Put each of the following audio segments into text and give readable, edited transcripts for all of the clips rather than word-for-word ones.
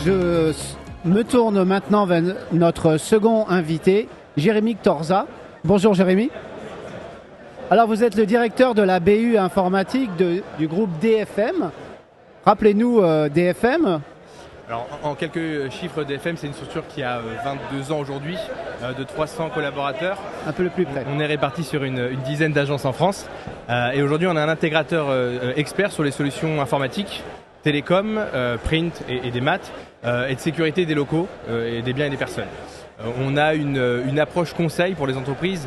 Je me tourne maintenant vers notre second invité, Jérémy Torza. Bonjour Jérémy. Alors vous êtes le directeur de la BU informatique du groupe DFM. Rappelez-nous DFM. Alors, en quelques chiffres, DFM, c'est une structure qui a 22 ans aujourd'hui, de 300 collaborateurs. Un peu le plus près. On est répartis sur une dizaine d'agences en France. Et aujourd'hui, on a un intégrateur expert sur les solutions informatiques, télécom, print et des maths, et de sécurité des locaux, et des biens et des personnes. On a une approche conseil pour les entreprises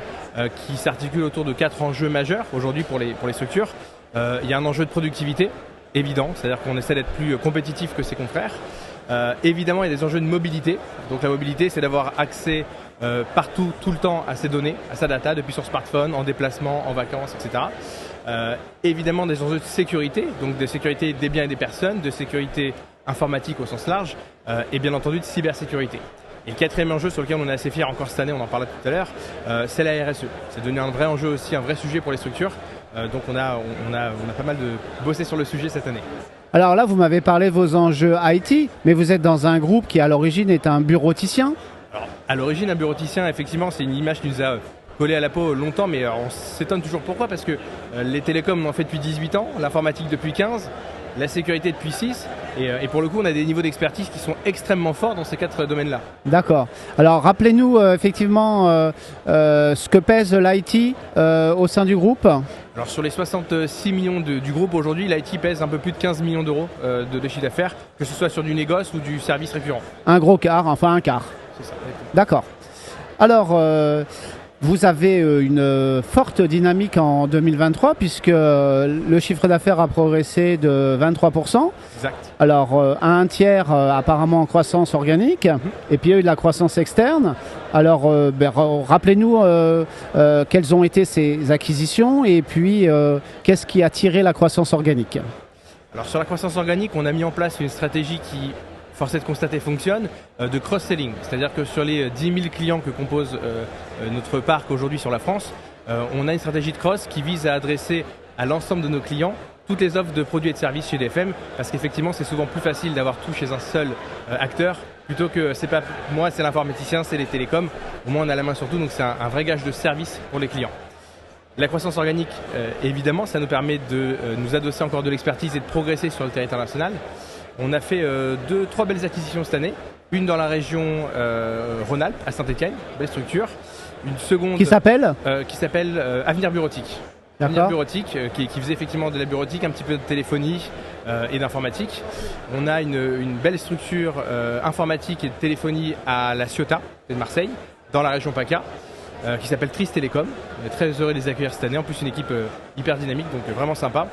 qui s'articule autour de 4 enjeux majeurs aujourd'hui pour les structures. Il y a un enjeu de productivité évident, c'est-à-dire qu'on essaie d'être plus compétitif que ses confrères. Évidemment, il y a des enjeux de mobilité. Donc la mobilité, c'est d'avoir accès partout, tout le temps à ses données, à sa data, depuis son smartphone, en déplacement, en vacances, etc. Évidemment, des enjeux de sécurité, donc de sécurité des biens et des personnes, de sécurité informatique au sens large, et bien entendu de cybersécurité. Et le quatrième enjeu sur lequel on est assez fiers encore cette année, on en parlait tout à l'heure, c'est la RSE. C'est devenu un vrai enjeu aussi, un vrai sujet pour les structures. Donc on a pas mal bossé sur le sujet cette année. Alors là, vous m'avez parlé de vos enjeux IT, mais vous êtes dans un groupe qui à l'origine est un bureauticien. Alors, à l'origine, un bureauticien, effectivement, c'est une image qui nous a collé à la peau longtemps, mais on s'étonne toujours pourquoi, parce que les télécoms on en fait depuis 18 ans, l'informatique depuis 15, la sécurité depuis 6, et pour le coup, on a des niveaux d'expertise qui sont extrêmement forts dans ces 4 domaines-là. D'accord. Alors rappelez-nous effectivement ce que pèse l'IT au sein du groupe. Alors sur les 66 millions du groupe aujourd'hui, l'IT pèse un peu plus de 15 millions d'euros de chiffre d'affaires, que ce soit sur du négoce ou du service récurrent. Un gros quart, enfin un quart. C'est ça. D'accord. Alors, vous avez une forte dynamique en 2023 puisque le chiffre d'affaires a progressé de 23%. Exact. Alors, à un tiers apparemment en croissance organique, et puis il y a eu de la croissance externe. Alors, rappelez-nous quelles ont été ces acquisitions et puis qu'est-ce qui a tiré la croissance organique? Alors sur la croissance organique, on a mis en place une stratégie qui, force est de constater, fonctionne, de cross-selling. C'est-à-dire que sur les 10 000 clients que compose notre parc aujourd'hui sur la France, on a une stratégie de cross qui vise à adresser à l'ensemble de nos clients toutes les offres de produits et de services chez DFM, parce qu'effectivement c'est souvent plus facile d'avoir tout chez un seul acteur, plutôt que c'est pas moi, c'est l'informaticien, c'est les télécoms. Au moins on a la main sur tout, donc c'est un vrai gage de service pour les clients. La croissance organique, évidemment, ça nous permet de nous adosser encore de l'expertise et de progresser sur le territoire national. On a fait 2-3 belles acquisitions cette année. Une dans la région Rhône-Alpes, à Saint-Étienne, belle structure. Une seconde qui s'appelle Avenir Bureautique. Avenir Bureautique, qui faisait effectivement de la bureautique, un petit peu de téléphonie et d'informatique. On a une belle structure informatique et de téléphonie à la Ciotat de Marseille, dans la région PACA, qui s'appelle Tris Télécom. On est très heureux de les accueillir cette année. En plus, une équipe hyper dynamique, donc vraiment sympa.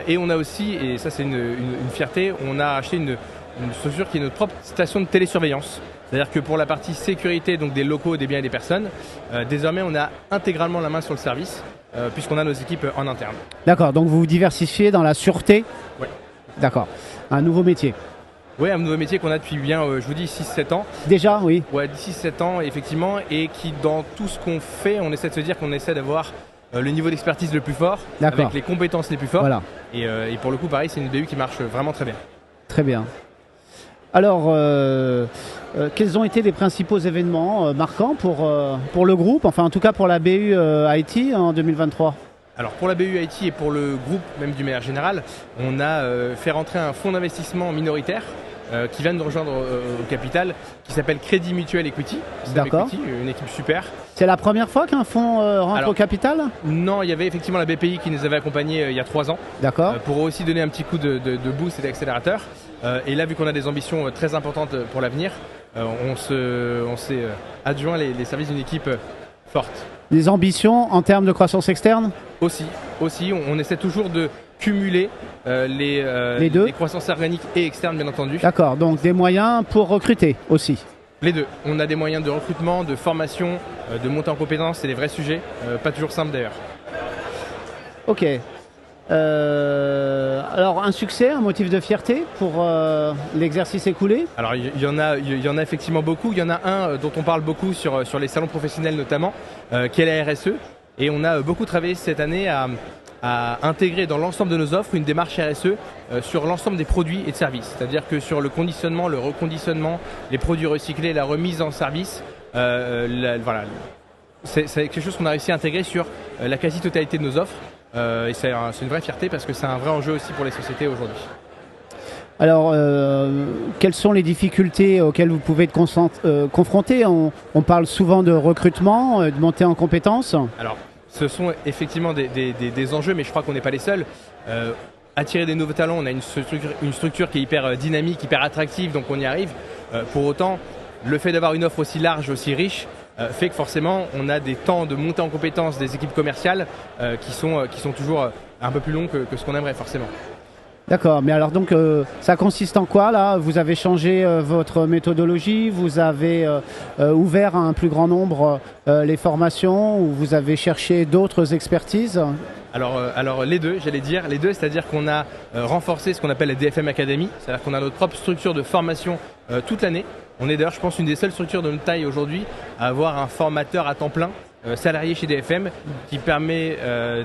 Et on a aussi, et ça c'est une fierté, on a acheté une structure qui est notre propre station de télésurveillance. C'est-à-dire que pour la partie sécurité donc des locaux, des biens et des personnes, désormais on a intégralement la main sur le service, puisqu'on a nos équipes en interne. D'accord, donc vous vous diversifiez dans la sûreté. Oui. D'accord, un nouveau métier. Oui, un nouveau métier qu'on a depuis bien, je vous dis, 6-7 ans. Déjà, oui. Ouais, 6-7 ans, effectivement, et qui dans tout ce qu'on fait, on essaie de se dire qu'on essaie d'avoir le niveau d'expertise le plus fort, avec les compétences les plus fortes. Voilà. Et pour le coup, pareil, c'est une BU qui marche vraiment très bien. Très bien. Alors, quels ont été les principaux événements marquants pour le groupe, enfin en tout cas pour la BU IT en 2023 ? Alors pour la BU IT et pour le groupe, même d'une manière générale, on a fait rentrer un fonds d'investissement minoritaire qui vient de nous rejoindre au capital, qui s'appelle Crédit Mutuel Equity. D'accord. Equity, une équipe super. C'est la première fois qu'un fonds rentre au capital ? Non, il y avait effectivement la BPI qui nous avait accompagnés il y a 3 ans. D'accord. Pour aussi donner un petit coup de boost et d'accélérateur. Et là, vu qu'on a des ambitions très importantes pour l'avenir, on s'est adjoint les services d'une équipe forte. Des ambitions en termes de croissance externe ? Aussi, on essaie toujours de cumuler les deux, les croissances organiques et externes, bien entendu. D'accord, donc des moyens pour recruter aussi. Les deux. On a des moyens de recrutement, de formation, de montée en compétences, c'est des vrais sujets, pas toujours simples d'ailleurs. Ok. Alors un succès, un motif de fierté pour l'exercice écoulé ? Alors il y en a effectivement beaucoup. Il y en a un dont on parle beaucoup sur les salons professionnels notamment, qui est la RSE. Et on a beaucoup travaillé cette année à à intégrer dans l'ensemble de nos offres une démarche RSE sur l'ensemble des produits et de services. C'est-à-dire que sur le conditionnement, le reconditionnement, les produits recyclés, la remise en service, voilà, c'est quelque chose qu'on a réussi à intégrer sur la quasi-totalité de nos offres. Et c'est une vraie fierté parce que c'est un vrai enjeu aussi pour les sociétés aujourd'hui. Alors, quelles sont les difficultés auxquelles vous pouvez être confrontés? On parle souvent de recrutement, de montée en compétences. Alors, ce sont effectivement des enjeux, mais je crois qu'on n'est pas les seuls. Attirer des nouveaux talents, on a une structure qui est hyper dynamique, hyper attractive, donc on y arrive. Pour autant, le fait d'avoir une offre aussi large, aussi riche, fait que forcément, on a des temps de montée en compétences des équipes commerciales qui sont toujours un peu plus longs que ce qu'on aimerait forcément. D'accord, mais alors donc ça consiste en quoi là? Vous avez changé votre méthodologie, vous avez ouvert à un plus grand nombre les formations, ou vous avez cherché d'autres expertises? Alors les deux, j'allais dire, c'est-à-dire qu'on a renforcé ce qu'on appelle la DFM Academy, c'est-à-dire qu'on a notre propre structure de formation toute l'année. On est d'ailleurs, je pense, une des seules structures de notre taille aujourd'hui à avoir un formateur à temps plein salarié chez DFM qui permet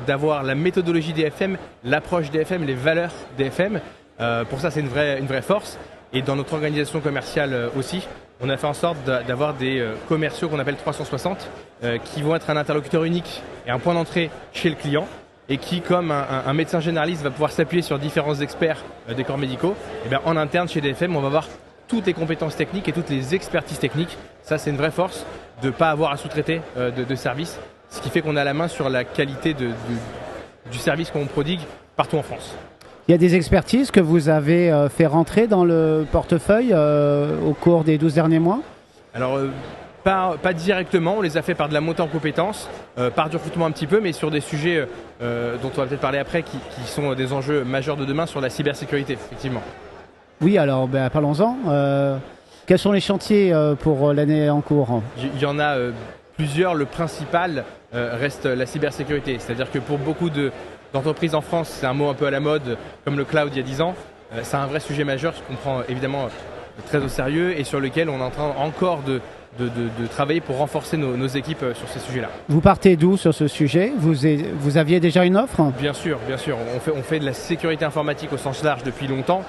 d'avoir la méthodologie DFM, l'approche DFM, les valeurs DFM. Pour ça, c'est une vraie force. Et dans notre organisation commerciale aussi, on a fait en sorte d'avoir des commerciaux qu'on appelle 360 qui vont être un interlocuteur unique et un point d'entrée chez le client, et qui, comme un médecin généraliste, va pouvoir s'appuyer sur différents experts des corps médicaux. Et bien, en interne chez DFM, on va avoir toutes les compétences techniques et toutes les expertises techniques. Ça, c'est une vraie force de ne pas avoir à sous-traiter de services, ce qui fait qu'on a la main sur la qualité du service qu'on prodigue partout en France. Il y a des expertises que vous avez fait rentrer dans le portefeuille au cours des 12 derniers mois? Alors, pas directement, on les a fait par de la montée en compétences, par du recrutement un petit peu, mais sur des sujets dont on va peut-être parler après, qui sont des enjeux majeurs de demain sur la cybersécurité, effectivement. Oui, alors parlons-en. Quels sont les chantiers pour l'année en cours? Il y en a plusieurs. Le principal reste la cybersécurité. C'est-à-dire que pour beaucoup d'entreprises en France, c'est un mot un peu à la mode, comme le cloud il y a 10 ans. C'est un vrai sujet majeur qu'on prend évidemment très au sérieux et sur lequel on est en train encore de travailler pour renforcer nos équipes sur ces sujets-là. Vous partez d'où sur ce sujet? Vous aviez déjà une offre? Bien sûr. On fait de la sécurité informatique au sens large depuis longtemps,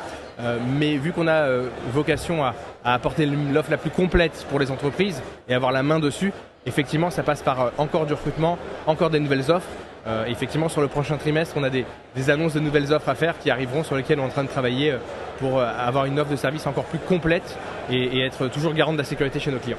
mais vu qu'on a vocation à apporter l'offre la plus complète pour les entreprises et avoir la main dessus, effectivement, ça passe par encore du recrutement, encore des nouvelles offres. Effectivement, sur le prochain trimestre, on a des annonces de nouvelles offres à faire qui arriveront, sur lesquelles on est en train de travailler pour avoir une offre de service encore plus complète et être toujours garant de la sécurité chez nos clients.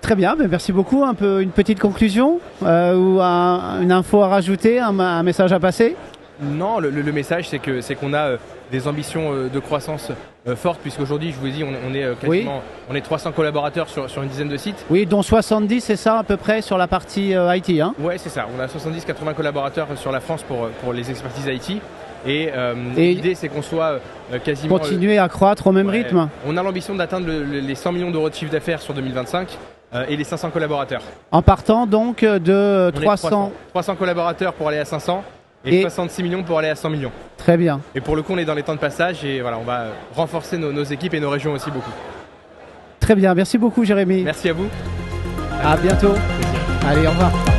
Très bien, merci beaucoup. Une petite conclusion ou une info à rajouter, un message à passer? Non, le message, c'est qu'on a des ambitions de croissance fortes, puisqu'aujourd'hui, je vous ai dit, on est quasiment, on est 300 collaborateurs sur une dizaine de sites. Oui, dont 70, c'est ça à peu près sur la partie IT, hein? Oui, c'est ça. On a 70-80 collaborateurs sur la France pour les expertises IT. Et l'idée, c'est qu'on soit quasiment... Continuer à croître au même rythme. On a l'ambition d'atteindre les 100 millions d'euros de chiffre d'affaires sur 2025 et les 500 collaborateurs. En partant donc de 300 collaborateurs pour aller à 500 et 66 millions pour aller à 100 millions. Très bien. Et pour le coup, on est dans les temps de passage et voilà, on va renforcer nos équipes et nos régions aussi beaucoup. Très bien, merci beaucoup Jérémy. Merci à vous. À bientôt. Allez, au revoir.